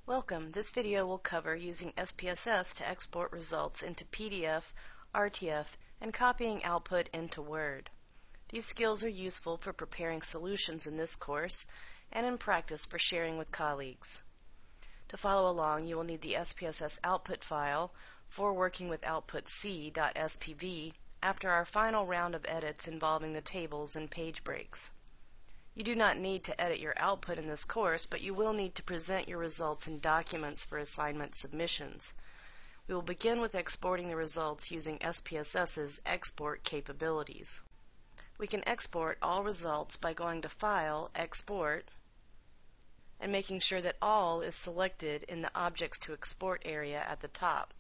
Welcome. This video will cover using SPSS to export results into PDF, RTF, and copying output into Word. These skills are useful for preparing solutions in this course and in practice for sharing with colleagues. To follow along, you will need the SPSS output file for working with output c.spv after our final round of edits involving the tables and page breaks. You do not need to edit your output in this course, but you will need to present your results in documents for assignment submissions. We will begin with exporting the results using SPSS's export capabilities. We can export all results by going to File, Export, and making sure that All is selected in the Objects to Export area at the top.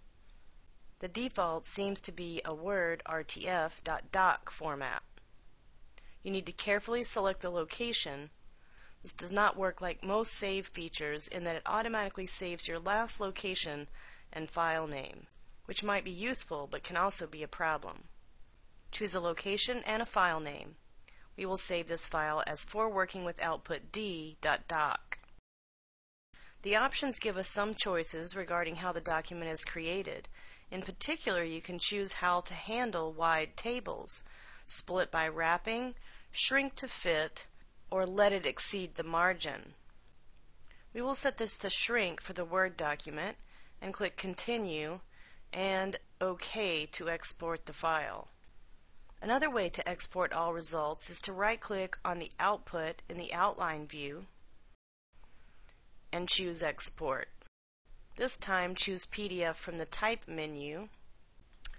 The default seems to be a Word RTF.doc format. You need to carefully select the location. This does not work like most save features in that it automatically saves your last location and file name, which might be useful but can also be a problem. Choose a location and a file name. We will save this file as for working with output d.doc. The options give us some choices regarding how the document is created. In particular, you can choose how to handle wide tables, split by wrapping, shrink to fit, or let it exceed the margin. We will set this to shrink for the Word document and click Continue and OK to export the file. Another way to export all results is to right-click on the output in the outline view and choose Export. This time choose PDF from the Type menu.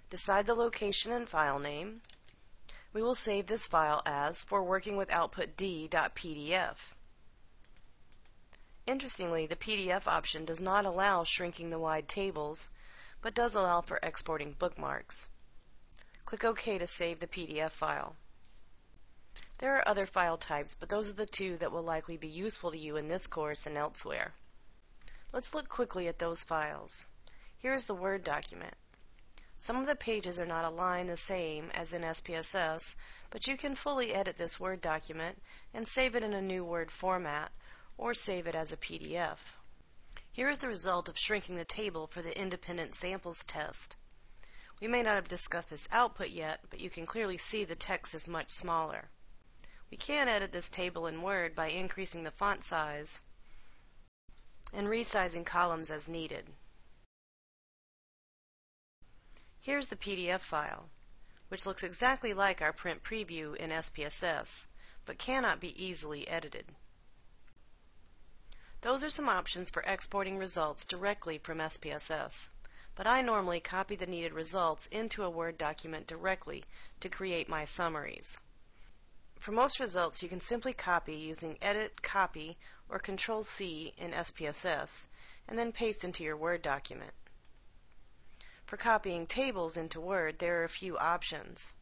Decide the location and file name. We will save this file as for working with output d.pdf. Interestingly, the PDF option does not allow shrinking the wide tables, but does allow for exporting bookmarks. Click OK to save the PDF file. There are other file types, but those are the two that will likely be useful to you in this course and elsewhere. Let's look quickly at those files. Here is the Word document. Some of the pages are not aligned the same as in SPSS, but you can fully edit this Word document and save it in a new Word format, or save it as a PDF. Here is the result of shrinking the table for the independent samples test. We may not have discussed this output yet, but you can clearly see the text is much smaller. We can edit this table in Word by increasing the font size and resizing columns as needed. Here's the PDF file, which looks exactly like our print preview in SPSS, but cannot be easily edited. Those are some options for exporting results directly from SPSS, but I normally copy the needed results into a Word document directly to create my summaries. For most results, you can simply copy using Edit, Copy, or Control-C in SPSS, and then paste into your Word document. For copying tables into Word, there are a few options.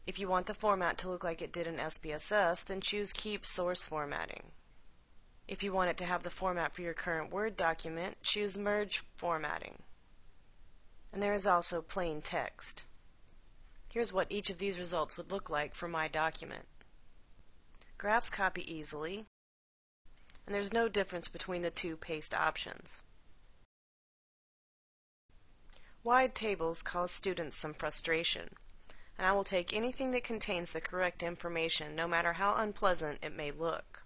If you want the format to look like it did in SPSS, then choose Keep Source Formatting. If you want it to have the format for your current Word document, choose Merge Formatting. And there is also Plain Text. Here's what each of these results would look like for my document. Graphs copy easily, and there's no difference between the two paste options. Wide tables cause students some frustration, and I will take anything that contains the correct information, no matter how unpleasant it may look.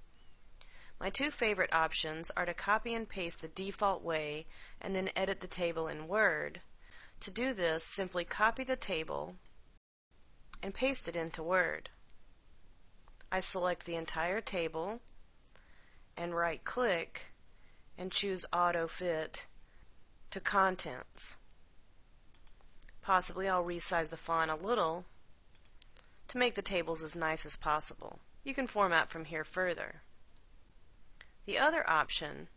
My two favorite options are to copy and paste the default way and then edit the table in Word. To do this, simply copy the table and paste it into Word. I select the entire table and right-click and choose Auto Fit to Contents. Possibly I'll resize the font a little to make the tables as nice as possible. You can format from here further. The other option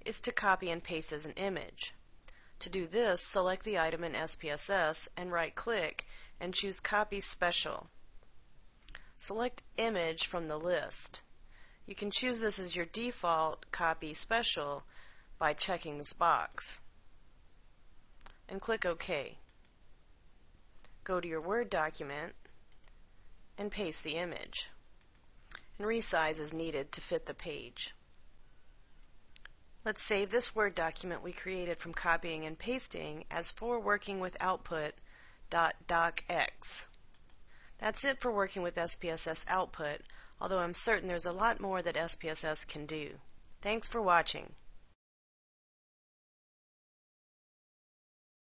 is to copy and paste as an image. To do this, select the item in SPSS and right-click and choose Copy Special. Select Image from the list. You can choose this as your default Copy Special by checking this box. And click OK. Go to your Word document and paste the image, and resize as needed to fit the page. Let's save this Word document we created from copying and pasting as for working with output.docx. That's it for working with SPSS output, although I'm certain there's a lot more that SPSS can do. Thanks for watching.